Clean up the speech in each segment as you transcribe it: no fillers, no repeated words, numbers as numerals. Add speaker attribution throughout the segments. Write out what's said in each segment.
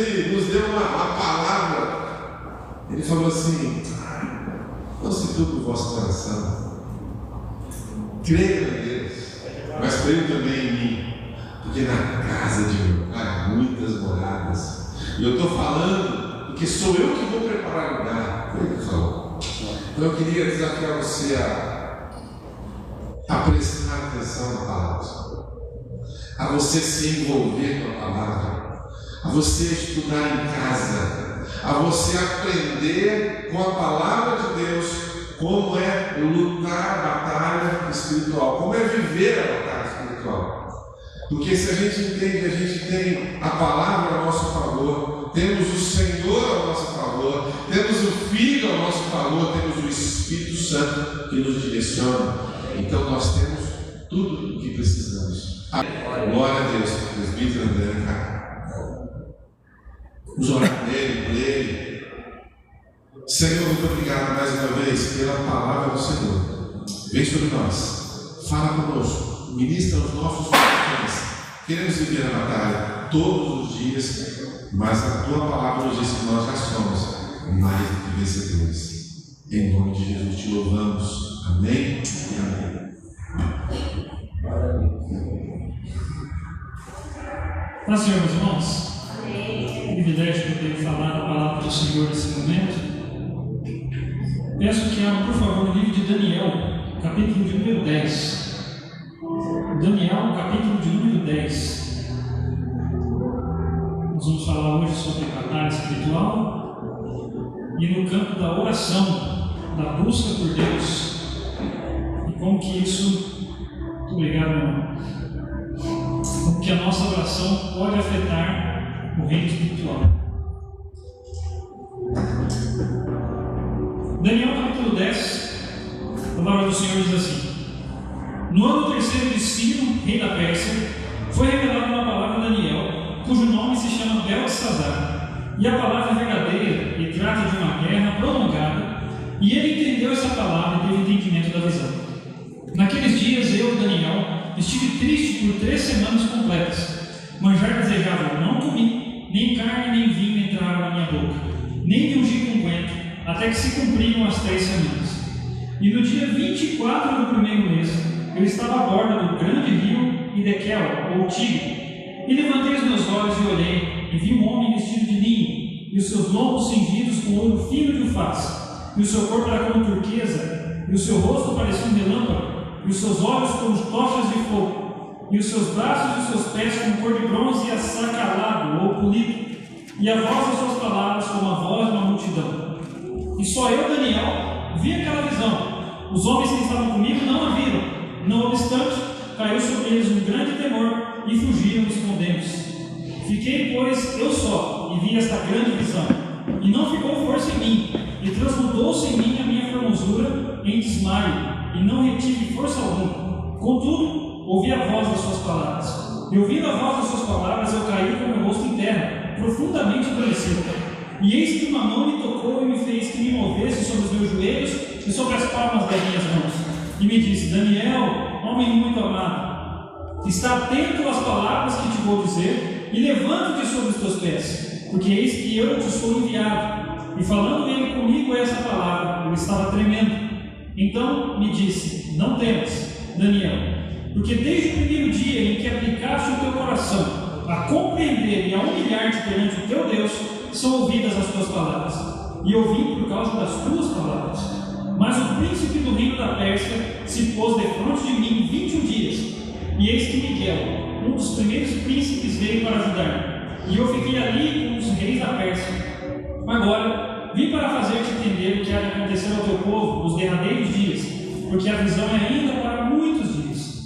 Speaker 1: ele nos deu uma palavra. Ele falou assim: não se turbe o vosso coração, creia em Deus, mas creia também em mim, porque na casa de meu pai há muitas moradas. E eu estou falando porque sou eu que vou preparar o lugar. Foi ele que falou. Então eu queria desafiar você a prestar atenção na palavra, a você se envolver com a palavra, a você estudar em casa, a você aprender com a palavra de Deus como é lutar a batalha espiritual, como é viver a batalha espiritual. Porque se a gente entende, a gente tem a palavra ao nosso favor, temos o Senhor ao nosso favor, temos o Filho ao nosso favor, temos o Espírito Santo que nos direciona. Então nós temos tudo o que precisamos. Glória a Deus, presbítero André, cara. Vamos orar por ele. Senhor, muito obrigado mais uma vez pela palavra do Senhor. Vem sobre nós, fala conosco, ministra os nossos corações. Queremos viver a batalha todos os dias, mas a tua palavra nos diz que nós já somos mais do que vencedores. Em nome de Jesus te louvamos. Amém e amém.
Speaker 2: Paz, Senhor, meus irmãos. Amém. Privilégio poder falar a palavra do Senhor nesse momento. Peço que abra, por favor, no livro de Daniel, capítulo de número 10. Daniel, capítulo de número 10. Nós vamos falar hoje sobre batalha espiritual e no campo da oração, da busca por Deus e como que isso, muito obrigado, irmão, como que a nossa oração pode afetar o reino espiritual. Daniel capítulo 10, a palavra do Senhor diz assim: no ano terceiro de Ciro, rei da Pérsia, foi revelada uma palavra a Daniel, cujo nome se chama Beltesazar, e a palavra é verdadeira e trata de uma guerra prolongada, e ele entendeu essa palavra e teve entendimento da visão. Naqueles dias eu, Daniel, estive triste por 3 semanas completas. Manjar desejável não comi, nem carne nem vinho entraram na minha boca, nem me ungi com unguento, até que se cumpriram as 3 semanas. E no dia 24 do primeiro mês, eu estava à borda do grande rio Hidekel, ou Tigre, e levantei os meus olhos e olhei, e vi um homem vestido de linho, e os seus lombos cingidos com ouro fino de ufaz, e o seu corpo era como turquesa, e o seu rosto parecia um relâmpago, e os seus olhos como tochas de fogo, e os seus braços e os seus pés como cor de bronze açacalado ou polido, e a voz das suas palavras como a voz de uma multidão. E só eu, Daniel, vi aquela visão. Os homens que estavam comigo não a viram. Não obstante, caiu sobre eles um grande temor e fugiram escondendo-se. Fiquei, pois, eu só, e vi esta grande visão. E não ficou força em mim, e transmudou-se em mim a minha formosura em desmaio, e não retive força alguma. Contudo, ouvi a voz das suas palavras. E ouvindo a voz das suas palavras, eu caí com o meu rosto em terra, profundamente endurecido. E eis que uma mão me tocou e me fez que me movesse sobre os meus joelhos e sobre as palmas das minhas mãos. E me disse: Daniel, homem muito amado, está atento às palavras que te vou dizer e levanta-te sobre os teus pés, porque eis que eu te sou enviado. E falando ele comigo essa palavra, eu estava tremendo. Então me disse: não temas, Daniel, porque desde o primeiro dia em que aplicaste o teu coração a compreender e a humilhar-te perante o teu Deus, são ouvidas as tuas palavras, e eu vim por causa das tuas palavras. Mas o príncipe do reino da Pérsia se pôs defronte de mim 21 dias, e eis que Miguel, um dos primeiros príncipes, veio para ajudar-me, e eu fiquei ali com os reis da Pérsia. Agora, vim para fazer-te entender o que há de acontecer ao teu povo nos derradeiros dias, porque a visão é ainda para muitos dias.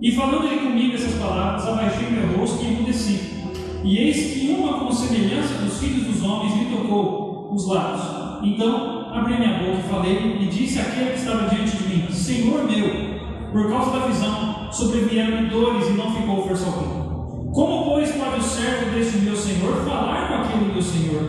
Speaker 2: E falando ele comigo essas palavras, abaixei meu rosto e emudeci. E eis que uma com semelhança dos filhos dos homens me tocou os lábios. Então abri minha boca e falei, e disse àquele que estava diante de mim: Senhor meu, por causa da visão sobrevieram-me dores e não ficou força alguma. Como, pois, pode o servo deste meu Senhor falar com aquele meu Senhor?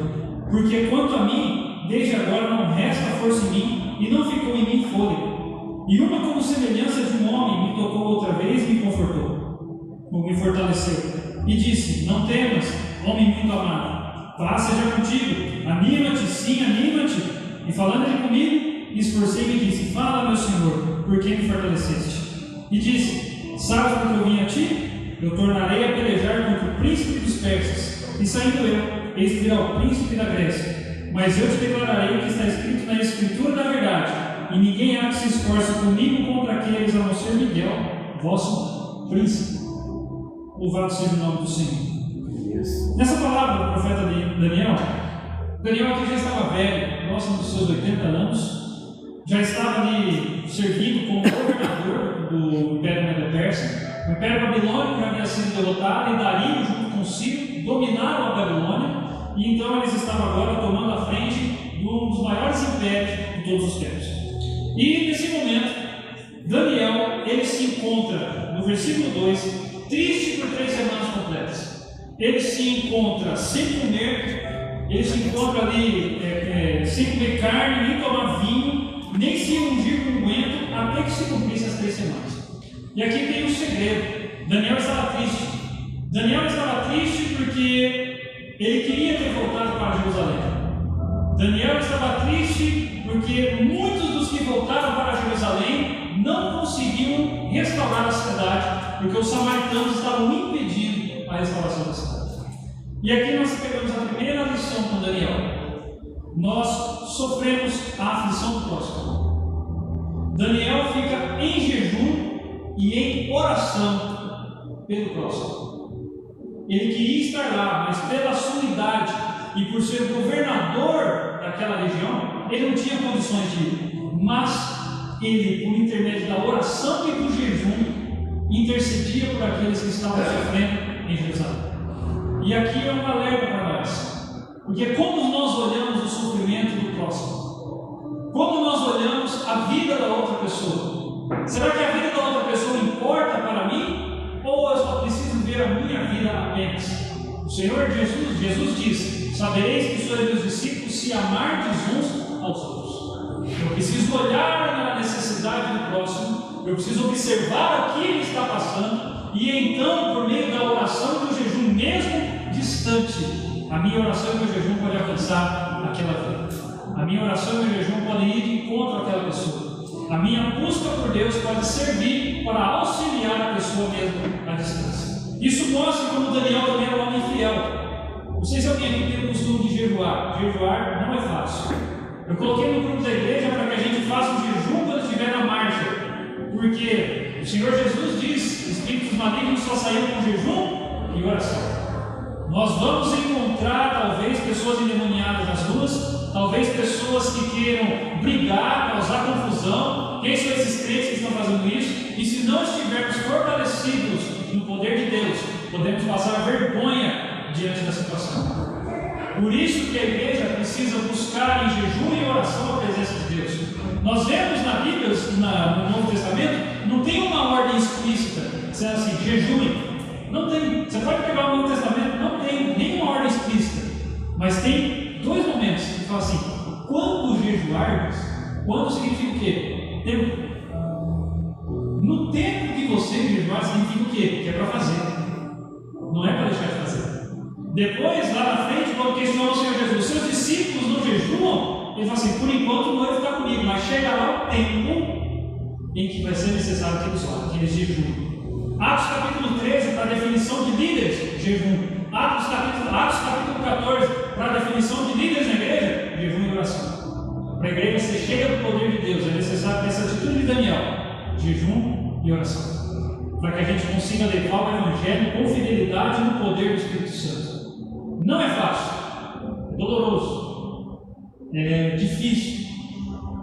Speaker 2: Porque quanto a mim, desde agora não resta força em mim, e não ficou em mim fôlego. E uma como semelhança de um homem me tocou outra vez e me confortou, ou me fortaleceu. E disse: não temas, homem muito amado, paz seja contigo, anima-te, sim, anima-te. E falando ele comigo, esforcei-me e disse: fala, meu Senhor, por que me fortaleceste? E disse: sabes porque eu vim a ti? Eu tornarei a pelejar contra o príncipe dos persas. E saindo eu, eis que virá o príncipe da Grécia. Mas eu te declararei o que está escrito na Escritura da verdade, e ninguém há que se esforce comigo contra aqueles, a não ser Miguel, vosso príncipe. Louvado seja o nome do Senhor. Nessa palavra do profeta Daniel aqui já estava velho, próximo dos seus 80 anos, já estava ali servindo como governador do Império Medo-Persa. O Império Babilônico já havia sido derrotado e Dario, junto com Ciro, dominaram a Babilônia, e então eles estavam agora tomando a frente de um dos maiores impérios de todos os tempos. E nesse momento, Daniel, ele se encontra, no versículo 2, triste por 3 semanas completas. Ele se encontra sem comer, ele se encontra ali sem comer carne, nem tomar vinho, nem se ungir com unguento, até que se cumprisse as 3 semanas. E aqui tem um segredo. Daniel estava triste. Daniel estava triste porque ele queria ter voltado para Jerusalém. Daniel estava triste porque muitos dos que voltaram para Jerusalém não conseguiam restaurar a cidade, porque os samaritanos estavam impedindo a restauração da cidade. E aqui nós pegamos a primeira lição com Daniel. Nós sofremos a aflição do próximo. Daniel fica em jejum e em oração pelo próximo. Ele queria estar lá, mas pela sua idade e por ser governador daquela região, ele não tinha condições de ir. Mas ele, por intermédio da oração e do jejum, intercedia por aqueles que estavam sofrendo em Jerusalém. E aqui é um alerta para nós, porque como nós olhamos o sofrimento do próximo, como nós olhamos a vida da outra pessoa, será que a vida da outra pessoa importa para mim, ou eu só preciso ver a minha vida apenas? O Senhor Jesus disse: sabereis que sois meus discípulos se amardes uns aos outros. Eu preciso olhar na necessidade do próximo, eu preciso observar o que ele está passando, e então, por meio da oração e do jejum, mesmo distante, a minha oração e o meu jejum podem alcançar aquela vida. A minha oração e o meu jejum podem ir de encontro àquela pessoa. A minha busca por Deus pode servir para auxiliar a pessoa mesmo à distância. Isso mostra como Daniel também era um homem fiel. Não sei se alguém aqui tem o costume de jejuar. Jejuar não é fácil. Eu coloquei no grupo da igreja para que a gente faça um jejum quando estiver na marcha, porque o Senhor Jesus diz: espíritos malignos só saíram com jejum e oração. Nós vamos encontrar talvez pessoas endemoniadas nas ruas, talvez pessoas que queiram brigar, causar confusão. Quem são esses crentes que estão fazendo isso? E se não estivermos fortalecidos no poder de Deus, podemos passar vergonha diante da situação. Por isso que a igreja precisa buscar em jejum e oração a presença de Deus. Nós vemos na Bíblia, no Novo Testamento, não tem uma ordem explícita, dizendo assim: jejuem. Não tem. Você pode pegar o Novo Testamento, não tem nenhuma ordem explícita, mas tem 2 momentos que fala assim: quando jejuarmos, quando significa o quê? Tempo. No tempo que você jejuar, significa o quê? Que é para fazer, não é para deixar de fazer. Depois, lá na frente, quando questionou o Senhor Jesus, seus discípulos não jejuam, ele fala assim: por enquanto o noivo está comigo, mas chegará o tempo em que vai ser necessário que eles jejuem. Atos capítulo 13, para a definição de líderes, jejum. Atos capítulo 14, para a definição de líderes na igreja, jejum e oração. Para a igreja ser cheia do poder de Deus, é necessário ter essa atitude de Daniel: jejum e oração, para que a gente consiga levar o Evangelho com fidelidade no poder do Espírito Santo. Não é fácil, é doloroso, é difícil.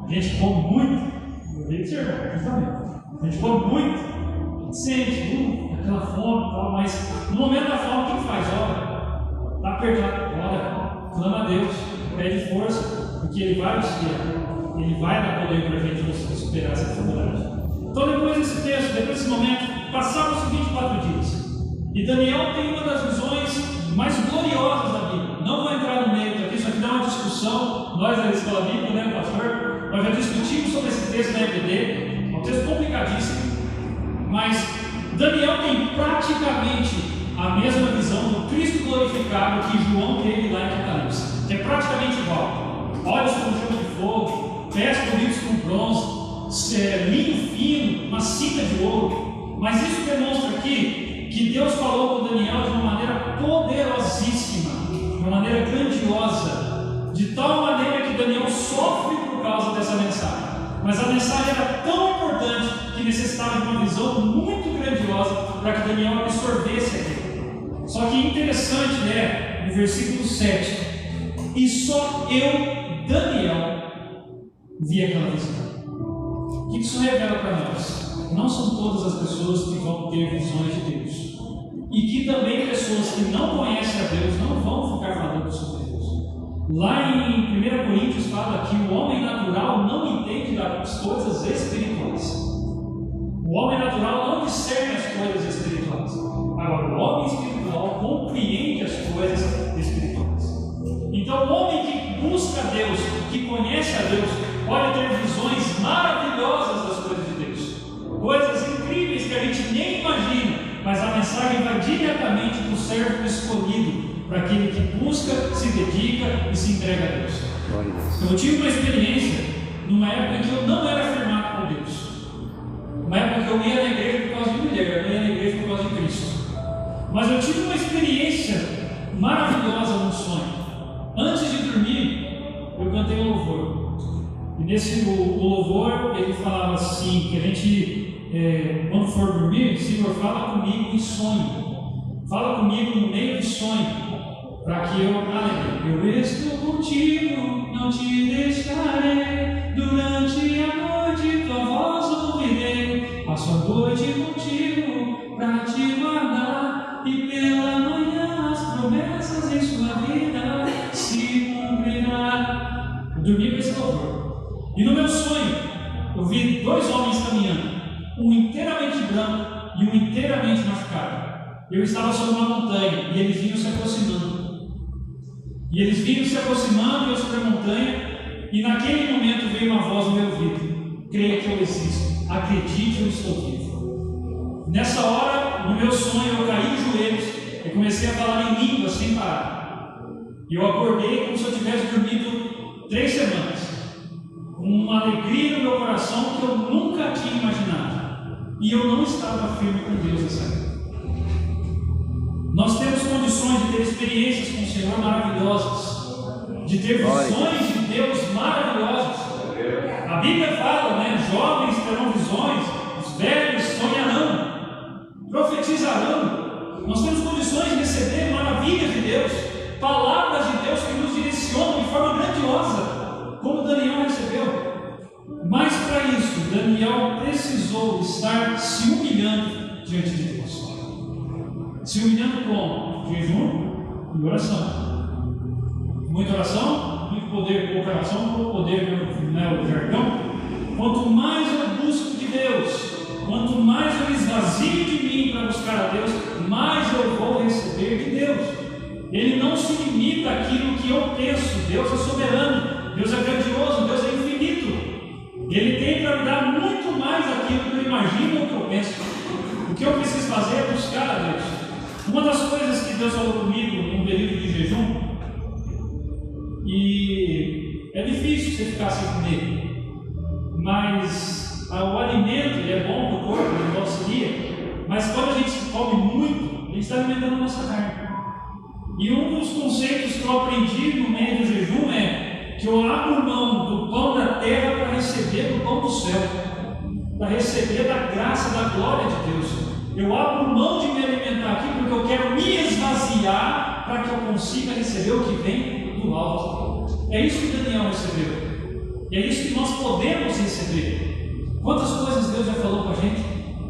Speaker 2: A gente come muito, eu vi isso, justamente. A gente come muito, sente aquela fome e tal, mas no momento da fome, o que faz? Ora, está apertado, ora, clama a Deus, pede força, porque Ele vai auxiliar, Ele vai dar poder para a gente superar essa dificuldade. Então, depois desse texto, depois desse momento, passaram-se 24 dias, e Daniel tem uma das visões mais gloriosas da Bíblia. Não vou entrar no mérito aqui, isso aqui dá uma discussão. Nós da Escola Bíblica, né, pastor? Nós já discutimos sobre esse texto na EBD, é um texto complicadíssimo. Mas Daniel tem praticamente a mesma visão do Cristo glorificado que João teve lá em Apocalipse. Mas isso demonstra aqui que Deus falou com Daniel de uma maneira poderosíssima, de uma maneira grandiosa, de tal maneira que Daniel sofre por causa dessa mensagem. Mas a mensagem era tão importante que necessitava de uma visão muito grandiosa para que Daniel absorvesse aquilo. Só que interessante no versículo 7, e só eu, Daniel, vi aquela visão. O que isso revela para nós? Não são todas as pessoas que vão ter visões de Deus. E que também pessoas que não conhecem a Deus não vão ficar falando sobre Deus. Lá em 1 Coríntios fala que o homem natural não entende das coisas espirituais. O homem natural não discerne as coisas espirituais. Agora, o homem espiritual compreende as coisas espirituais. Então, o homem que busca a Deus, que conhece a Deus, pode ter visões maravilhosas das coisas de Deus. Coisas incríveis que a gente nem imagina, mas a mensagem vai diretamente para o servo escolhido, para aquele que busca, se dedica e se entrega a Deus. Eu tive uma experiência numa época em que eu não era firmado com Deus. Uma época que eu ia na igreja por causa de mulher, eu não ia na igreja por causa de Cristo. Mas eu tive uma experiência maravilhosa num sonho. Antes de dormir, eu cantei um louvor. E nesse louvor, ele falava assim, que a gente, quando for dormir, Senhor, fala comigo em sonho. Fala comigo no meio do sonho, para que eu aleluia. Eu estou contigo, não te deixarei. Durante a noite tua voz ouvirei. Passo a noite contigo, para te guardar. E pela manhã as promessas em sua vida se cumprirá. Eu dormi com esse louvor. E no meu sonho, eu vi dois homens caminhando, um inteiramente branco e um inteiramente machucado. Eu estava sobre uma montanha e eles vinham se aproximando. E eles vinham se aproximando, eu sobre a montanha, e naquele momento veio uma voz no meu ouvido: creia que eu existo, acredite, eu estou vivo. Nessa hora, no meu sonho, eu caí de joelhos e comecei a falar em língua sem parar. E eu acordei como se eu tivesse dormido 3 semanas. Uma alegria no meu coração que eu nunca tinha imaginado. E eu não estava firme com Deus nessa época. Nós temos condições de ter experiências com o Senhor maravilhosas, de ter visões de Deus maravilhosas. A Bíblia fala, jovens terão visões, os velhos sonharão, profetizarão. Nós temos condições de receber maravilhas de Deus, palavras de Deus que nos direcionam de forma grandiosa, como Daniel recebeu. Mas para isso, Daniel precisou estar se humilhando diante de Deus. Se humilhando como? Jejum e oração. Muita oração, muito poder, pouca oração, pouco poder, o jargão. Quanto mais eu busco de Deus, quanto mais eu esvazio de mim para buscar a Deus, mais eu vou receber de Deus. Ele não se limita àquilo que eu penso. Deus é soberano, Deus é grandioso, Deus é infinito. Ele tem para me dar muito mais daquilo que eu imagino ou que eu penso. O que eu preciso fazer é buscar a Deus. Uma das coisas que Deus falou comigo num período de jejum, e é difícil você ficar sem comer, mas o alimento é bom para o corpo, ele auxilia, mas quando a gente come muito, a gente está alimentando a nossa carne. E um dos conceitos que eu aprendi no meio do jejum é que eu abro mão do pão da terra para receber do pão do céu, para receber da graça, da glória de Deus. Eu abro mão de me alimentar aqui porque eu quero me esvaziar para que eu consiga receber o que vem do alto. É isso que Daniel recebeu. E é isso que nós podemos receber. Quantas coisas Deus já falou com a gente?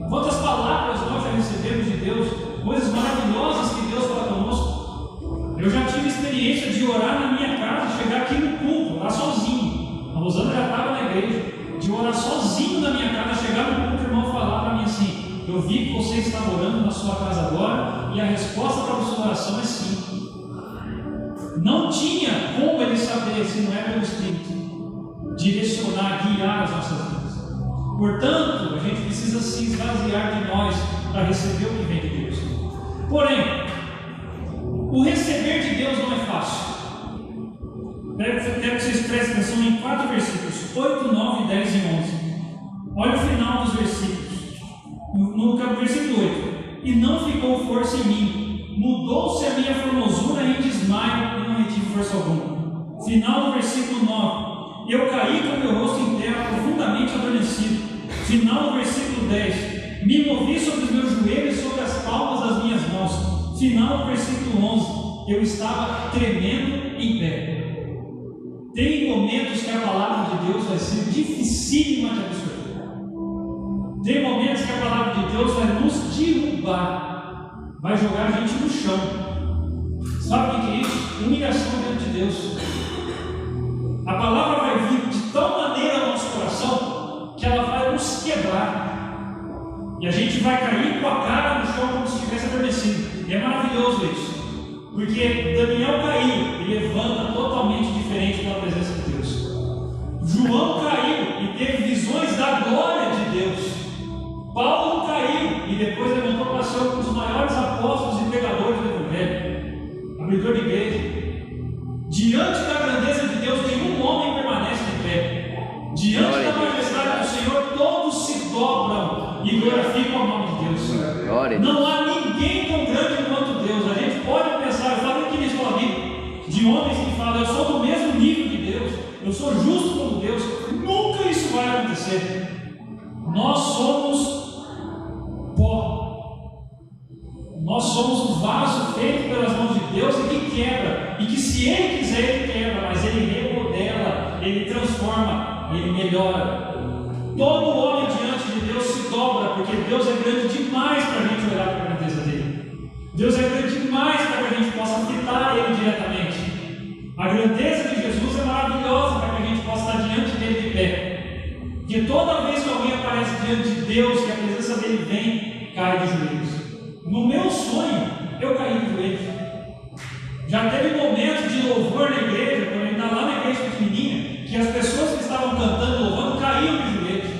Speaker 2: Quantas palavras nós já recebemos de Deus? Coisas maravilhosas que Deus fala conosco. Eu já tive experiência de orar na minha casa, chegar aqui no culto, orar sozinho. A Rosana já estava na igreja. De orar sozinho na minha casa, chegar no culto, o irmão falar para mim assim: eu vi que você está orando na sua casa agora e a resposta para a sua oração é sim. Não tinha como ele saber se não é pelo Espírito direcionar, guiar as nossas vidas. Portanto, a gente precisa se esvaziar de nós para receber o que vem de Deus. Porém, o receber de Deus não é fácil. Quero que vocês prestem atenção em 4 versículos, 8, 9, 10 e 11. Olha o final dos versículos. No versículo 8: e não ficou força em mim, mudou-se a minha formosura em desmaio e não retive força alguma. Final do versículo 9: eu caí com meu rosto em terra, profundamente adormecido. Final do versículo 10: me movi sobre os meus joelhos e sobre as palmas das minhas mãos. Final do versículo 11: eu estava tremendo em pé. Tem momentos que a palavra de Deus vai ser dificílima de absorver. Tem momentos que a palavra de Deus vai nos derrubar, vai jogar a gente no chão. Sabe o que é isso? Humilhação diante de Deus. A palavra vai vir de tal maneira ao nosso coração que ela vai nos quebrar. E a gente vai cair com a cara no chão como se estivesse adormecido. E é maravilhoso isso. Porque Daniel caiu e levanta totalmente diferente da presença de Deus. João caiu e teve visões da glória de Deus. Paulo caiu e depois levantou para ser um dos maiores apóstolos e pregadores do Evangelho, abridor de igreja. Diante da grandeza de Deus, nenhum homem permanece de pé. Diante da majestade do Senhor, todos se dobram e glorificam o nome de Deus. Não há ninguém tão grande quanto Deus. A gente pode pensar, eu falei aqui na escola bíblica, de homens que falam, eu sou do mesmo nível de Deus, eu sou justo como Deus. Nunca isso vai acontecer. Nós somos pó. Nós somos um vaso feito pelas mãos de Deus e que quebra. E que se Ele quiser, Ele quebra, mas Ele remodela, Ele transforma, Ele melhora. Todo homem diante de Deus se dobra, porque Deus é grande demais para a gente olhar para a grandeza dele. Deus é grande demais para que a gente possa afetar Ele diretamente. A grandeza de Jesus é maravilhosa para que a gente possa estar diante dele de pé. Porque toda vez que alguém aparece diante de Deus, que a presença dele vem, cai de joelhos. No meu sonho, eu caí de joelhos. Já teve momentos de louvor na igreja, quando ele está lá na igreja pequenininha, que as pessoas que estavam cantando, louvando, caíam de joelhos.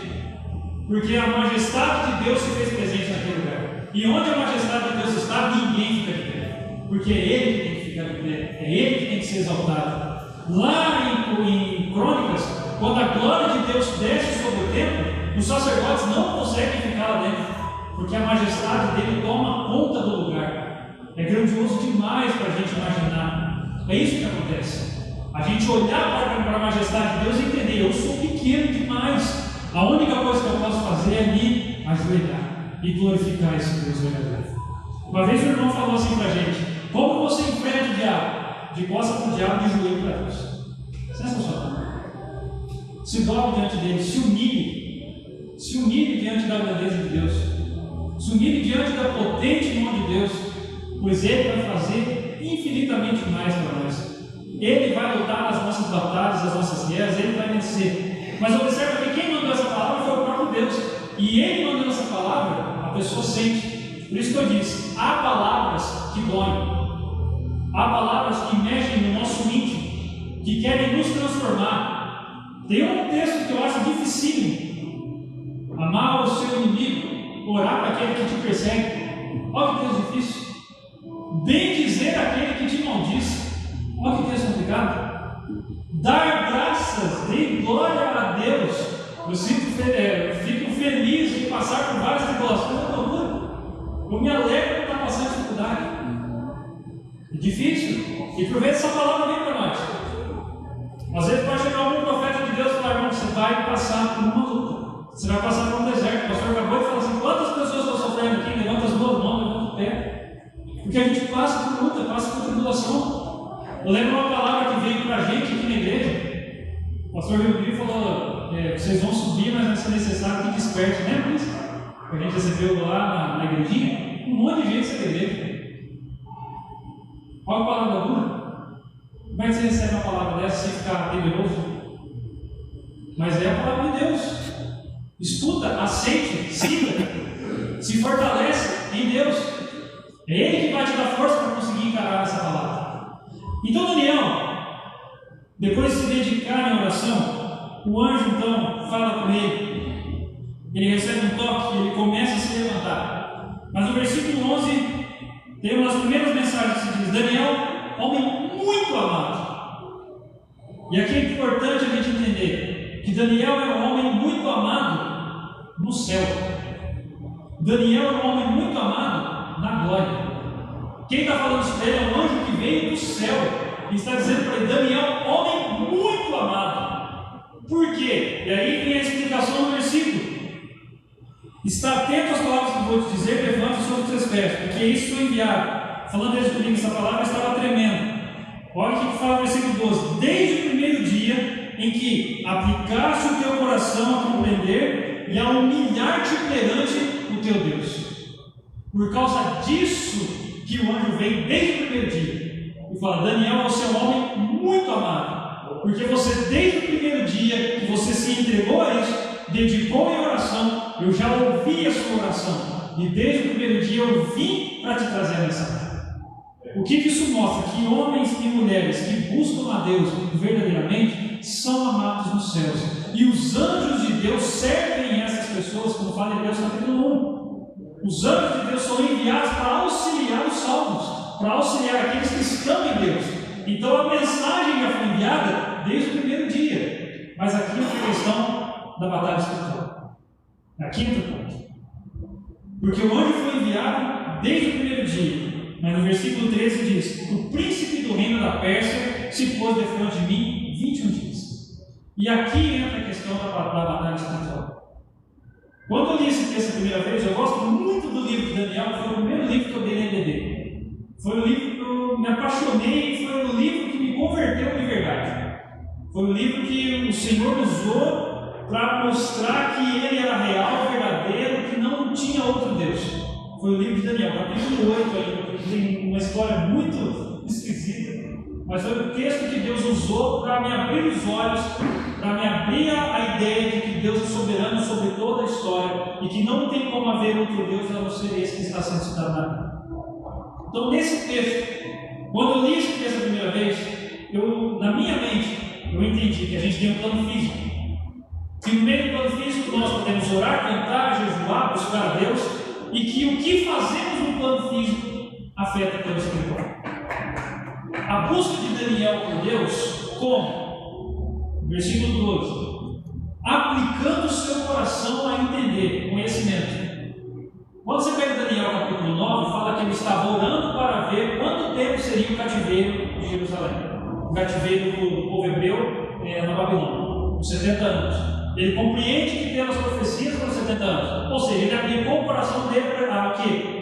Speaker 2: Porque a majestade de Deus se fez presente naquele lugar. E onde a majestade de Deus está, ninguém fica de pé. Porque é Ele que tem que ficar de pé. É Ele que tem que ser exaltado. Lá em Crônicas, quando a glória de Deus desce sobre o templo, os sacerdotes não conseguem ficar lá dentro. Porque a majestade dele toma conta do lugar. É grandioso demais para a gente imaginar. É isso que acontece. A gente olhar para a majestade de Deus e entender, eu sou pequeno demais. A única coisa que eu posso fazer é me ajoelhar e glorificar esse Deus verdadeiro. Uma vez o irmão falou assim para a gente: como você enfrenta o diabo? De costas para o diabo e de joelho para Deus. Sensacional. Se dobre diante dele, se humilhe diante da grandeza de Deus, se humilhe diante da potente mão de Deus, pois Ele vai fazer infinitamente mais para nós. Ele vai lutar as nossas batalhas, as nossas guerras, Ele vai vencer. Mas observa que quem mandou essa palavra foi o próprio Deus, e Ele mandando essa palavra, a pessoa sente. Por isso que eu disse, há palavras que doem, há palavras que mexem no nosso íntimo, que querem nos transformar. Tem um texto que eu acho dificílimo: amar o seu inimigo, orar para aquele que te persegue. Olha que texto difícil. Bem dizer aquele que te maldiz. Olha que texto complicado. Dar graças, dê glória a Deus. Eu fico feliz de passar por várias tribulações. Eu me alegro por estar passando dificuldade. É difícil. E por vezes essa palavra vem para nós. Às vezes pode chegar algum profeta de Deus e falar: irmão, você vai passar por uma luta. Você vai passar por um deserto. O pastor acabou de falar assim: quantas pessoas estão sofrendo aqui? Levanta as duas mãos, levanta o pé. Porque a gente passa por luta, passa por tribulação. Eu lembro uma palavra que veio para a gente aqui na igreja. O pastor Rio falou: vocês vão subir, mas vai ser necessário que desperte. Lembra disso? Que a gente recebeu lá na igrejinha. Um monte de gente saiu da igreja. Olha a palavra dura. Como é que você recebe uma palavra dessa sem ficar temeroso? Mas é a palavra de Deus. Escuta, aceite, siga, se fortalece em Deus. É Ele que vai te dar força para conseguir encarar essa palavra. Então Daniel, depois de se dedicar em oração, o anjo então fala com ele. Ele recebe um toque e ele começa a se levantar. Mas no versículo 11, tem uma das primeiras mensagens que diz: Daniel, homem muito amado. E aqui é importante a gente entender que Daniel é um homem muito amado no céu. Daniel é um homem muito amado na glória. Quem está falando isso dele é um anjo que veio do céu e está dizendo para ele: Daniel, homem muito amado. Por quê? E aí vem a explicação do versículo. Está atento às palavras que vou te dizer, levante sobre os teus pés, porque isso foi enviado. Falando desde comigo, essa palavra estava tremendo. Olha o que fala no versículo 12: desde o primeiro dia em que aplicaste o teu coração a compreender e a humilhar-te perante o teu Deus. Por causa disso que o anjo vem desde o primeiro dia e fala: Daniel, você é um homem muito amado, porque você desde o primeiro dia que você se entregou a isso, dedicou em oração, eu já ouvi a sua oração, e desde o primeiro dia eu vim para te trazer a mensagem. O que isso mostra? Que homens e mulheres que buscam a Deus verdadeiramente são amados nos céus, e os anjos de Deus servem essas pessoas, como fala em Hebreus capítulo 1. Os anjos de Deus são enviados para auxiliar os salvos, para auxiliar aqueles que estão em Deus. Então a mensagem já foi enviada desde o primeiro dia. Mas aqui é a questão da batalha espiritual. Aqui entra o ponto. Porque o anjo foi enviado desde o primeiro dia. Mas no versículo 13 diz: o príncipe do reino da Pérsia se pôs defronte de mim 21 dias. E aqui entra a questão da batalha espiritual. Quando eu li esse texto a primeira vez, eu gosto muito do livro de Daniel, foi o primeiro livro que eu dei na EBD. Foi o livro que eu me apaixonei, foi o livro que me converteu de verdade. Foi o livro que o Senhor usou para mostrar que Ele era real, verdadeiro, que não tinha outro Deus. Foi o livro de Daniel, capítulo 8 ainda, que tem uma história muito esquisita, mas foi o texto que Deus usou para me abrir os olhos, para me abrir a ideia de que Deus é soberano sobre toda a história e que não tem como haver outro Deus a não ser esse que está sendo citado na Bíblia. Então, nesse texto, quando eu li esse texto a primeira vez, na minha mente, eu entendi que a gente tem um plano físico. Que no meio do plano físico nós podemos orar, cantar, jejuar, buscar a Deus, e que o que fazemos no plano físico afeta o plano espiritual. A busca de Daniel por Deus, como? Versículo 12: aplicando o seu coração a entender, conhecimento. Quando você pega Daniel capítulo 9, fala que ele estava orando para ver quanto tempo seria o cativeiro de Jerusalém, o cativeiro do povo hebreu na Babilônia, os 70 anos. Ele compreende que pelas profecias foram 70 anos, ou seja, ele aplicou o coração dele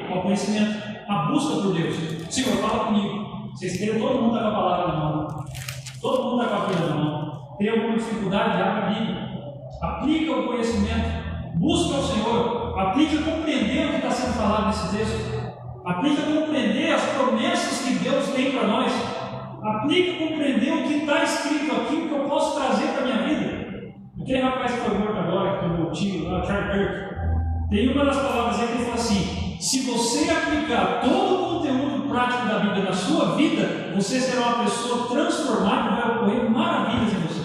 Speaker 2: ao conhecimento, à busca por Deus. Senhor, fala comigo. Vocês querem, todo mundo está com a palavra na mão, todo mundo está com a Bíblia na mão. Tem alguma dificuldade? Abre a Bíblia, aplica o conhecimento, busca o Senhor, aplica a compreender o que está sendo falado nesse texto, aplica a compreender as promessas que Deus tem para nós, aplica a compreender o que está escrito aqui, o que eu posso trazer para a minha vida. Aquele rapaz que foi morto agora, que foi meu tio lá, Charles Kirk, tem uma das palavras aí que ele fala assim: se você aplicar todo o conteúdo prático da Bíblia na sua vida, você será uma pessoa transformada e vai ocorrer maravilhas em você.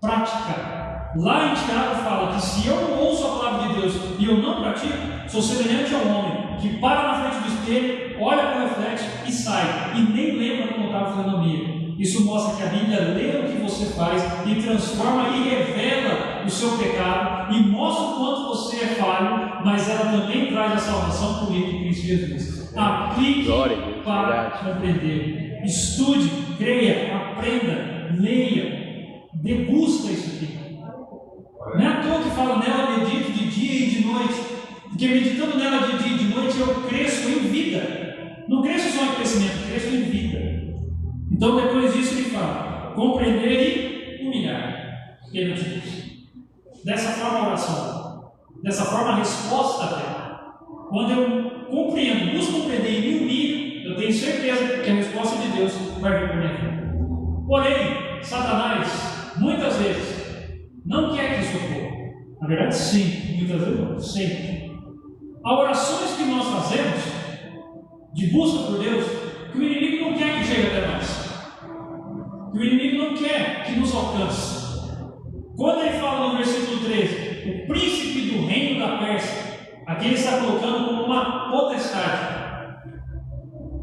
Speaker 2: Prática. Lá em Tiago fala que se eu não ouço a palavra de Deus e eu não pratico, sou semelhante a um homem que para na frente do espelho, olha para o reflexo e sai, e nem lembra como estava a fisionomia. Isso mostra que a Bíblia lê o que você faz e transforma e revela o seu pecado e mostra o quanto você é falho, mas ela também traz a salvação por meio de Cristo Jesus. Aplique para compreender. Estude, creia, aprenda, leia, degusta isso aqui. Não é à toa que fala nela, medito de dia e de noite, porque meditando nela de dia e de noite eu cresço em vida. Não cresço só em crescimento, cresço em vida. Então, depois disso, ele fala: compreender e humilhar perante Deus. Dessa forma, a oração, dessa forma, a resposta dela. Quando eu compreendo, busco compreender e me humilho, eu tenho certeza que a resposta de Deus vai vir para minha vida. Porém, Satanás, muitas vezes, não quer que isso ocorra. Na verdade, sim, muitas vezes não, sempre. Há orações que nós fazemos de busca por Deus que o inimigo não quer que chegue até nós. Que o inimigo não quer que nos alcance. Quando ele fala no versículo 13, o príncipe do reino da Pérsia, aqui ele está colocando como uma potestade.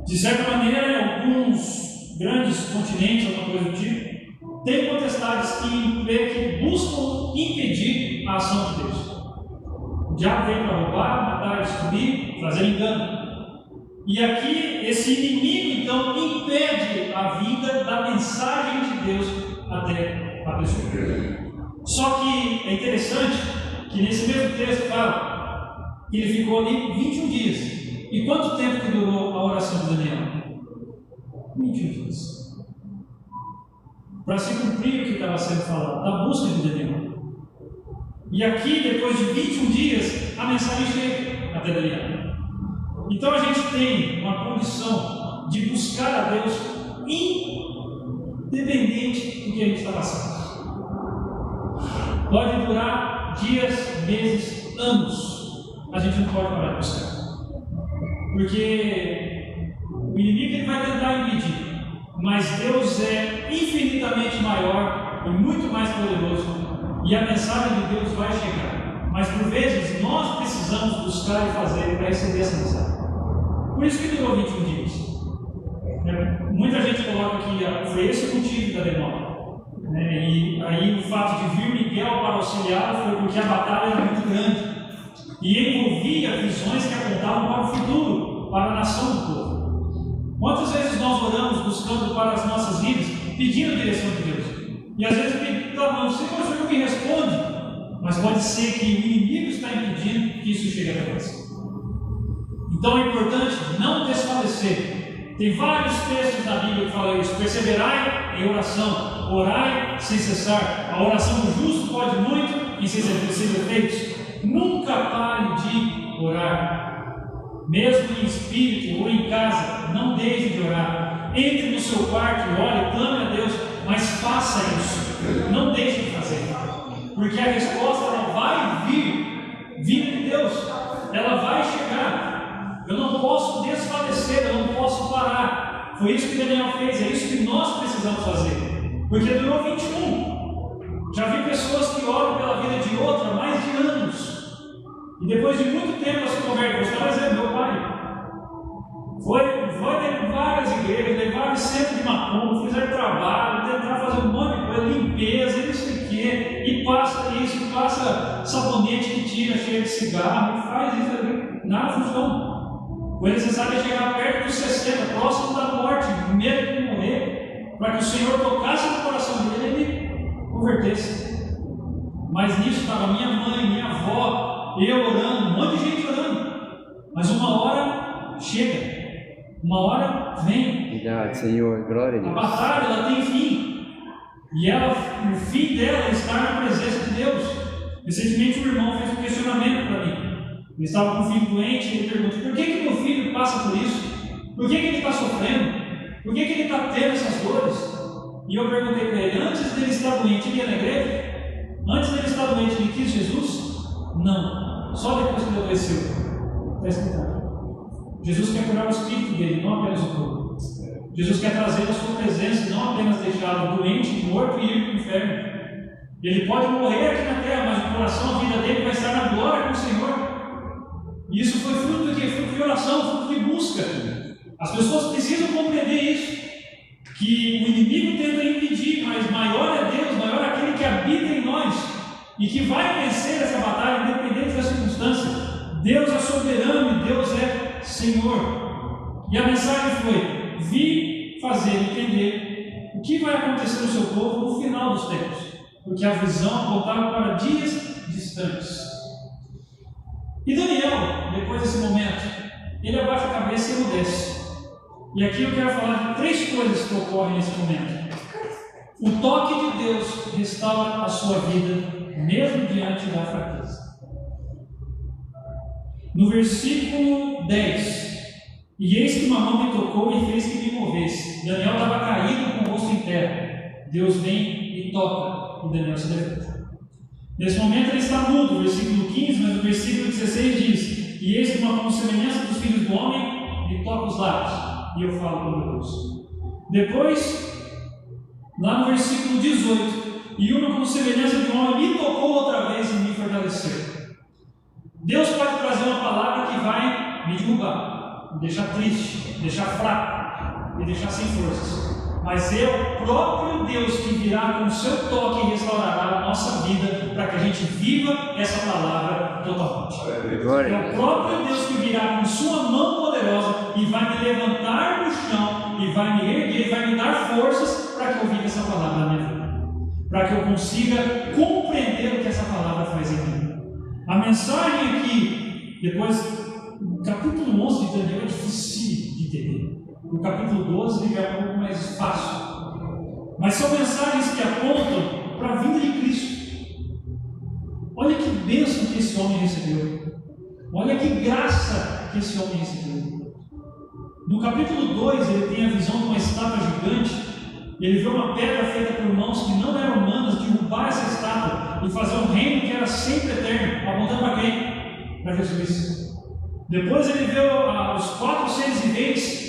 Speaker 2: De certa maneira, alguns grandes continentes, alguma coisa do tipo, têm potestades que buscam impedir a ação de Deus. O diabo veio para roubar, matar, destruir, trazer engano. E aqui, esse inimigo, então, impede a vinda da mensagem de Deus até a pessoa. Só que é interessante que nesse mesmo texto fala que ele ficou ali 21 dias. E quanto tempo que durou a oração de Daniel? 21 dias. Para se cumprir o que estava sendo falado, da busca de Daniel. E aqui, depois de 21 dias, a mensagem chega até Daniel. Então a gente tem uma condição de buscar a Deus independente do que a gente está passando. Pode durar dias, meses, anos. A gente não pode parar de buscar. Porque o inimigo ele vai tentar impedir. Mas Deus é infinitamente maior e muito mais poderoso. E a mensagem de Deus vai chegar. Mas por vezes nós precisamos buscar e fazer para receber essa mensagem. Por isso que durou 21 dias. Muita gente coloca que foi esse o motivo da demora. E aí o fato de vir Miguel para auxiliar foi porque a batalha era muito grande. E envolvia visões que apontavam para o futuro, para a nação do povo. Quantas vezes nós oramos buscando para as nossas vidas, pedindo a direção de Deus? E às vezes clamamos, Senhor, o Senhor me responde. Mas pode ser que o inimigo está impedindo que isso chegue a nós. Então é importante não desfalecer. Tem vários textos da Bíblia que falam isso. Perseverai em oração, orai sem cessar. A oração do justo pode muito e sem efeitos. Nunca pare de orar. Mesmo em espírito ou em casa, não deixe de orar. Entre no seu quarto e ore, clame a Deus, mas faça isso. Não deixe de fazer. Porque a resposta ela vai vir, vindo de Deus. Ela vai chegar. Eu não posso desfalecer, eu não posso parar. Foi isso que Daniel fez, é isso que nós precisamos fazer. Porque durou 21. Já vi pessoas que oram pela vida de outra há mais de anos. E depois de muito tempo elas se convertem. Vou dar um exemplo, meu pai. Foi em várias igrejas, em vários centros de macumba, fizeram trabalho, tentaram fazer um monte de coisa, limpeza, não sei o quê, e passa isso, passa sabonete que tira cheio de cigarro, e faz isso, nada funciona. O necessário é chegar perto dos 60, próximo da morte, medo de morrer, para que o Senhor tocasse no coração dele e ele convertesse. Mas nisso estava minha mãe, minha avó, eu orando, um monte de gente orando. Mas uma hora chega, uma hora vem.
Speaker 3: Obrigado, Senhor, glória a Deus.
Speaker 2: A batalha ela tem fim. E o fim dela é estar na presença de Deus. Recentemente um irmão fez um questionamento para mim. Ele estava com um filho doente e ele perguntou: por que meu filho passa por isso? Por que ele está sofrendo? Por que ele está tendo essas dores? E eu perguntei para ele: antes dele estar doente, ele ia na igreja? Antes dele estar doente, ele quis Jesus? Não. Só depois que ele adoeceu. Está explicado. Jesus quer curar o espírito dele, não apenas o corpo. Jesus quer trazer a sua presença, não apenas deixá-lo doente, morto e ir para o inferno. Ele pode morrer aqui na terra, mas o coração, a vida dele vai estar na glória com o Senhor. E isso foi fruto do que? Fruto de oração, fruto de busca. As pessoas precisam compreender isso. Que o inimigo tenta impedir, mas maior é Deus, maior é aquele que habita em nós. E que vai vencer essa batalha, independente da circunstância. Deus é soberano e Deus é Senhor. E a mensagem foi: vi fazer entender o que vai acontecer no seu povo no final dos tempos. Porque a visão apontava para dias distantes. E Daniel, depois desse momento, ele abaixa a cabeça e emudece. E aqui eu quero falar de 3 coisas que ocorrem nesse momento. O toque de Deus restaura a sua vida, mesmo diante da fraqueza. No versículo 10: e eis que uma mão me tocou e fez que me movesse. Daniel estava caído com o rosto em terra. Deus vem e toca, e Daniel se levanta. Nesse momento ele está mudo, versículo 15, mas o versículo 16 diz: e eis que uma mão semelhança dos filhos do homem lhe toca os lábios, e eu falo com meu Deus. Depois, lá no versículo 18: e uma com semelhança de um homem me tocou outra vez e me fortaleceu. Deus pode trazer uma palavra que vai me derrubar, me deixar triste, me deixar fraco, me deixar sem forças. mas é o próprio Deus que virá com o seu toque e restaurará a nossa vida para que a gente viva essa palavra totalmente. É o próprio Deus que virá com sua mão poderosa e vai me levantar do chão e vai me erguer, vai me dar forças para que eu viva essa palavra na minha vida, para que eu consiga compreender o que essa palavra faz em mim. A mensagem aqui, depois, o capítulo 11 de Daniel é difícil de entender. O capítulo 12 já é um pouco mais fácil. Mas são mensagens que apontam para a vinda de Cristo. Olha que bênção que esse homem recebeu. Olha que graça que esse homem recebeu. No capítulo 2, ele tem a visão de uma estátua gigante. Ele vê uma pedra feita por mãos que não eram humanas derrubar essa estátua e fazer um reino que era sempre eterno, apontando para quem? Para Jesus Cristo. Depois ele vê os 4 seres viventes,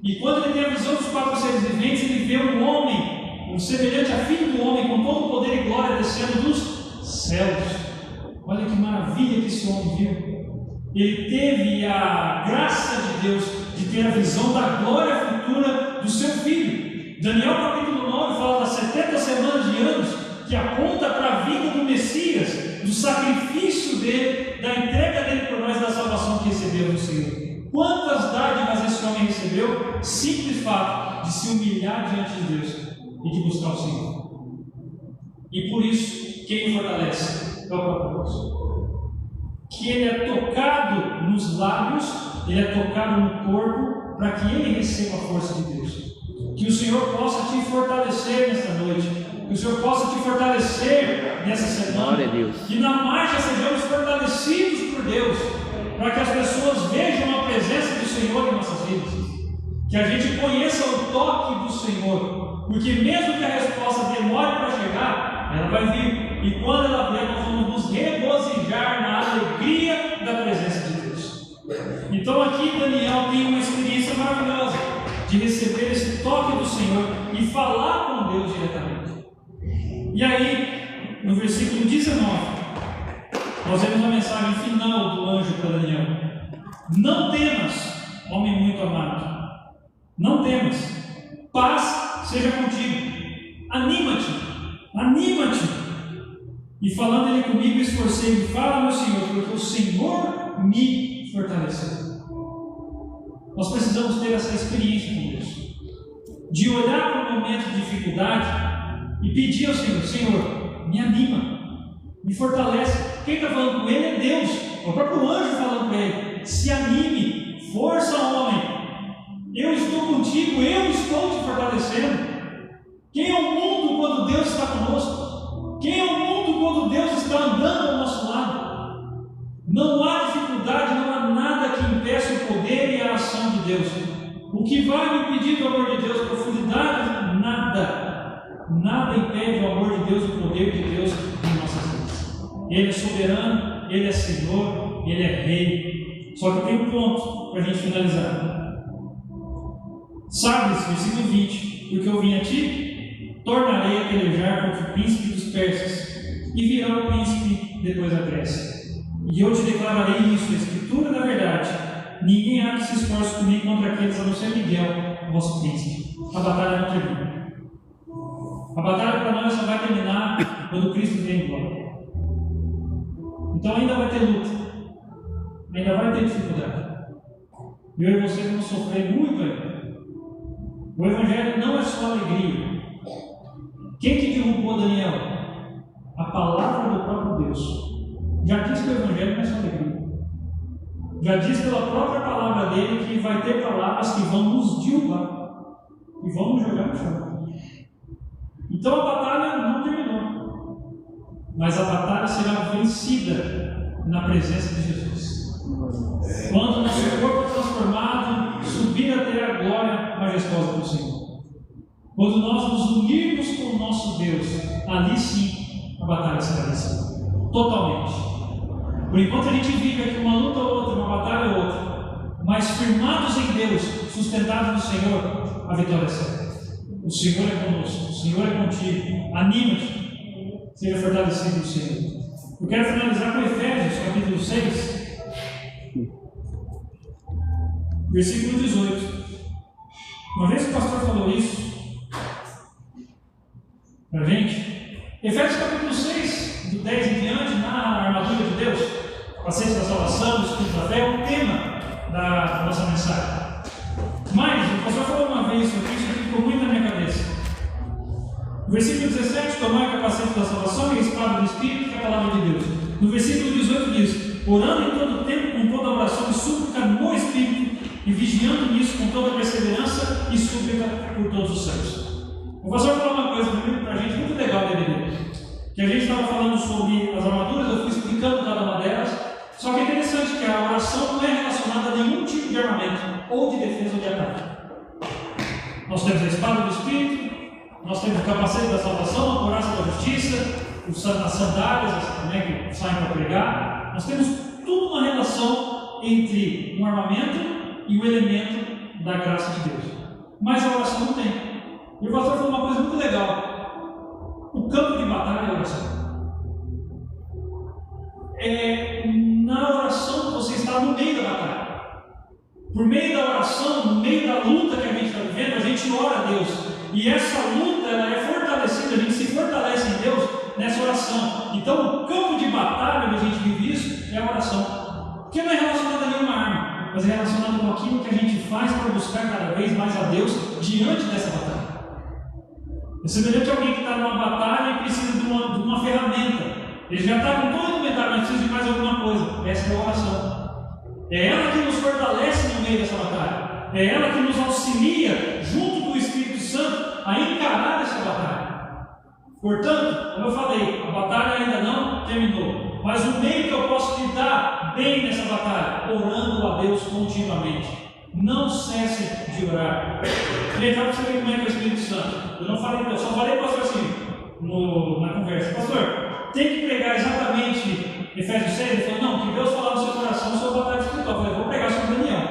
Speaker 2: e quando ele tem a visão dos 4 seres viventes, ele vê um homem, semelhante a filho do homem, com todo o poder e glória descendo dos céus. Olha que maravilha que esse homem viu. Ele teve a graça de Deus de ter a visão da glória futura do seu filho. Daniel capítulo 9 fala das 70 semanas de anos, que aponta para a vinda do Messias, do sacrifício dele, da entrega dele por nós, da salvação que recebeu do Senhor. Quantas dádivas esse homem recebeu? Simples fato de se humilhar diante de Deus e de buscar o Senhor. E por isso, quem o fortalece é o próprio Deus. Que ele é tocado nos lábios, ele é tocado no corpo, para que ele receba a força de Deus. Que o Senhor possa te fortalecer nesta noite. Que o Senhor possa te fortalecer nessa semana. Que na marcha sejamos fortalecidos por Deus, para que as pessoas vejam a presença do Senhor em nossas vidas. Que a gente conheça o toque do Senhor. Porque mesmo que a resposta demore para chegar, ela vai vir. E quando ela vier, nós vamos nos regozijar na alegria da presença de Deus. Então aqui Daniel tem uma experiência maravilhosa de receber esse toque do Senhor e falar com Deus diretamente. E aí, no versículo 19, nós vemos a mensagem final do anjo para Daniel. Não temas, homem muito amado. Não temas. Paz seja contigo. Anima-te. Anima-te. E falando ele comigo, esforcei-me. Fala, meu Senhor, porque o Senhor me fortaleceu. Nós precisamos ter essa experiência com Deus, de olhar para o momento de dificuldade e pedir ao Senhor: Senhor, me anima, me fortalece. Quem está falando com ele é Deus, é o próprio anjo falando para ele: se anime, força, homem, eu estou contigo, eu estou te fortalecendo. Quem é o mundo quando Deus está conosco? Quem é o mundo quando Deus está andando ao nosso lado? Não há dificuldade, não há nada que impeça o poder e a ação de Deus. O que vai me impedir do amor de Deus? Profundidade? Nada. Nada impede o amor de Deus, o poder de Deus em nossas vidas. Ele é soberano, Ele é Senhor, Ele é Rei. Só que tem um ponto para a gente finalizar. Sabes, versículo 20: porque eu vim a ti, tornarei a pelejar contra o príncipe dos persas, e virá o príncipe depois da Grécia. E eu te declararei isso, a escritura da verdade. Ninguém há que se esforce comigo contra aqueles, a não ser Miguel, vosso príncipe. A batalha não termina. A batalha para nós só vai terminar quando Cristo vem em glória. Então ainda vai ter luta, ainda vai ter dificuldade. Eu e você vamos sofrer muito ainda. O Evangelho não é só alegria. Quem que derrubou Daniel? A palavra do próprio Deus. Já diz que o Evangelho não é só alegria. Já diz pela própria palavra dele que vai ter palavras que vão nos derrubar e vão nos jogar no chão. Então a batalha não terminou, mas a batalha será vencida na presença de Jesus. Quando o nosso corpo é transformado, subir até a glória majestosa do Senhor. Quando nós nos unirmos com o nosso Deus, ali sim a batalha será vencida. Totalmente. Por enquanto a gente vive aqui uma luta ou outra, uma batalha ou outra, mas firmados em Deus, sustentados no Senhor, a vitória é certa. O Senhor é conosco, o Senhor é contigo. Anima-te, seja fortalecido no Senhor. Eu quero finalizar com Efésios, capítulo 6, versículo 18. Uma vez que o pastor falou isso, para a gente. Efésios capítulo 6, do 10 em diante, narra a armadura de Deus, capacete da salvação, o escudo da fé, é o tema da nossa mensagem. Mas, o pastor falou uma vez sobre isso que ficou muito na minha cabeça. No versículo 17, tomai o capacete da salvação e a espada do Espírito, que é a palavra de Deus. No versículo 18 diz, orando em todo o tempo, com toda oração e súplica no Espírito, e vigiando nisso com toda perseverança e súplica por todos os santos. O pastor falou uma coisa para a gente muito legal dele, que a gente estava falando sobre as armaduras, eu fui explicando cada uma delas, só que é interessante que a oração não é relacionada a nenhum tipo de armamento, ou de defesa ou de ataque. Nós temos a espada do Espírito, nós temos o capacete da salvação, a couraça da justiça, as sandálias que saem para pregar. Nós temos tudo uma relação entre um armamento e o elemento da graça de Deus. Mas a oração não tem. E o pastor falou uma coisa muito legal. O campo de batalha é a oração. Na oração você está no meio da batalha. Por meio da oração, no meio da luta que a gente está vivendo, a gente ora a Deus. E essa luta ela é fortalecida, a gente se fortalece em Deus nessa oração. Então o campo de batalha onde a gente vive isso é a oração. Porque não é relacionado a nenhuma arma, mas é relacionado com aquilo que a gente faz para buscar cada vez mais a Deus diante dessa batalha. É semelhante a alguém que está numa batalha e precisa de uma ferramenta. Ele já está com todo o inventário, mas precisa de mais alguma coisa. Essa é a oração. É ela que nos fortalece no meio dessa batalha. É ela que nos auxilia, junto do Espírito Santo, a encarar essa batalha. Portanto, como eu falei, a batalha ainda não terminou. Mas o meio que eu posso lidar bem nessa batalha, orando a Deus continuamente. Não cesse de orar. Gente, para você ver como é que é o Espírito Santo. Eu só falei para o pastor assim, na conversa. Pastor, tem que pregar exatamente Efésios 6? Ele falou, não, que Deus falar no seu coração sobre a batalha espiritual. Eu falei, vou pregar sobre Daniel.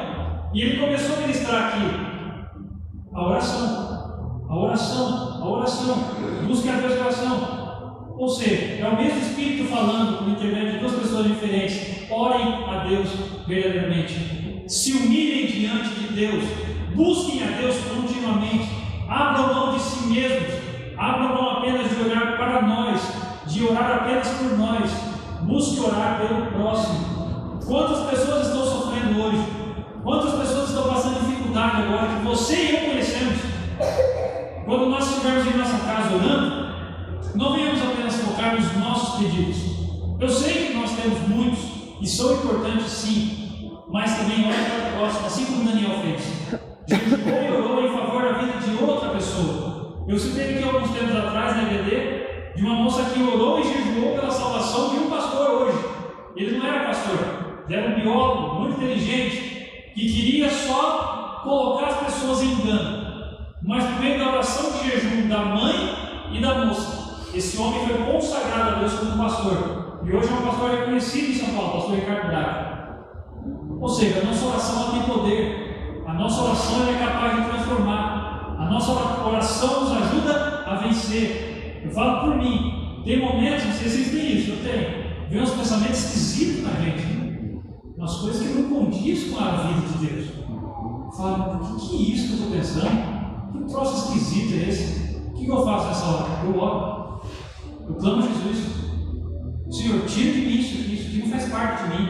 Speaker 2: E ele começou a ministrar aqui a oração, a oração, a oração. Busque a Deus em oração. Ou seja, é o mesmo Espírito falando por intermédio de duas pessoas diferentes. Orem a Deus verdadeiramente. Se humilhem diante de Deus. Busquem a Deus continuamente. Abram mão de si mesmos. Abram mão apenas de olhar para nós, de orar apenas por nós. Busque orar pelo próximo. Quantas pessoas estão sofrendo hoje? Quantas pessoas estão passando dificuldade agora que você e eu conhecemos? Quando nós estivermos em nossa casa orando, não venhamos apenas focar nos nossos pedidos. Eu sei que nós temos muitos e são importantes sim, mas também olhe para o próximo, assim como Daniel fez. Jejuou e orou em favor da vida de outra pessoa. Eu citei aqui alguns tempos atrás na EBD de uma moça que orou e jejuou pela salvação de um pastor hoje. Ele não era pastor, ele era um biólogo muito inteligente que queria só colocar as pessoas em engano. Mas por meio da oração de jejum da mãe e da moça, esse homem foi consagrado a Deus como pastor. E hoje é um pastor reconhecido em São Paulo, pastor Ricardo Braga. Ou seja, a nossa oração tem poder. A nossa oração é capaz de transformar. A nossa oração nos ajuda a vencer. Eu falo por mim. Tem momentos, não sei se vocês têm isso, eu tenho. Vem uns pensamentos esquisitos na gente. Umas coisas que não condizem com a vida de Deus. Eu falo, o que é isso que eu estou pensando? Que troço esquisito é esse? O que eu faço nessa hora? Eu oro. Eu clamo a Jesus. Senhor, tira de mim isso aqui não faz parte de mim.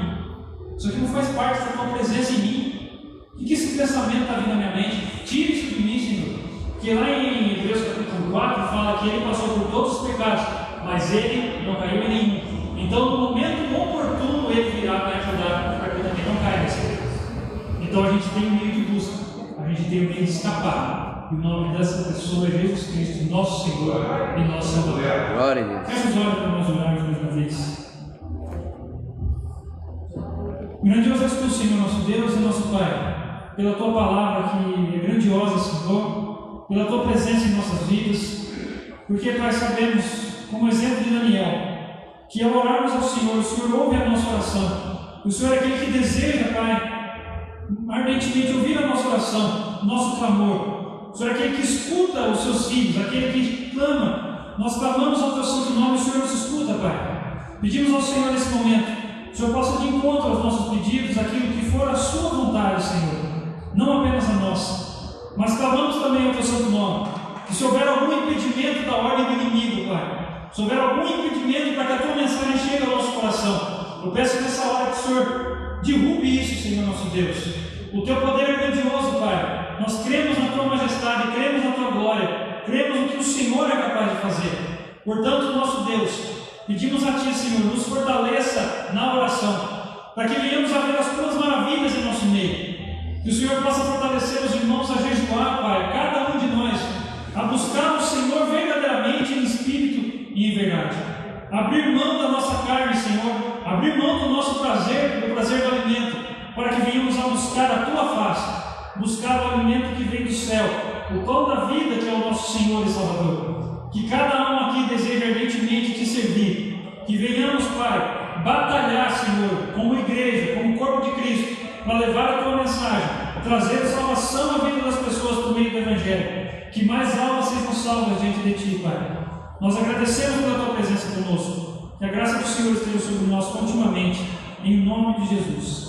Speaker 2: Isso aqui não faz parte da tua presença em mim. O que esse pensamento está vindo na minha mente? Tira isso de mim, Senhor. Porque lá em Hebreus capítulo 4 fala que ele passou por todos os pecados, mas ele não caiu em nenhum. Então, no momento oportuno, ele virá para ajudar para que eu também não caia nesse pecado. Então, a gente tem um meio de busca, a gente tem um meio de escapar. E o nome dessa pessoa é Jesus Cristo, nosso Senhor e nosso Salvador.
Speaker 3: Glória a Deus.
Speaker 2: Feche os olhos para nós orarmos mais uma vez. Grandioso és tu, Senhor, nosso Deus e nosso Pai, pela tua palavra que é grandiosa, Senhor, pela tua presença em nossas vidas, porque, Pai, sabemos, como exemplo de Daniel, que ao orarmos ao Senhor, o Senhor ouve a nossa oração. O Senhor é aquele que deseja, Pai, ardentemente ouvir a nossa oração, o nosso clamor. O Senhor é aquele que escuta os seus filhos, aquele que clama. Nós clamamos ao teu santo nome, o Senhor nos escuta, Pai. Pedimos ao Senhor nesse momento, que o Senhor possa de encontro aos nossos pedidos, aquilo que for a sua vontade, Senhor, não apenas a nossa. Mas clamamos também ao teu santo nome, que se houver algum impedimento da ordem do inimigo, Se houver algum impedimento para que a tua mensagem chegue ao nosso coração, eu peço nessa hora que o Senhor derrube isso, Senhor nosso Deus. O teu poder é grandioso, Pai. Nós cremos na tua majestade, cremos na tua glória, cremos no que o Senhor é capaz de fazer. Portanto, nosso Deus, pedimos a Ti, Senhor, nos fortaleça na oração, para que venhamos a ver as tuas maravilhas em nosso meio. Que o Senhor possa fortalecer os irmãos a jejuar, Pai, cada um de nós, a buscar o Senhor verdadeiramente em espírito e em verdade. Abrir mão da nossa carne, Senhor, abrir mão do nosso prazer, do prazer do alimento, para que venhamos a buscar a Tua face, buscar o alimento que vem do céu, o pão da vida que é o nosso Senhor e Salvador. Que cada um aqui deseje ardentemente Te servir, que venhamos, Pai, batalhar, Senhor, como igreja, como corpo de Cristo, para levar a Tua mensagem, trazer salvação à vida das pessoas por meio do Evangelho. Que mais almas sejam salvas diante de Ti, Pai. Nós agradecemos pela Tua presença conosco. Que a graça do Senhor esteja sobre nós continuamente, em nome de Jesus.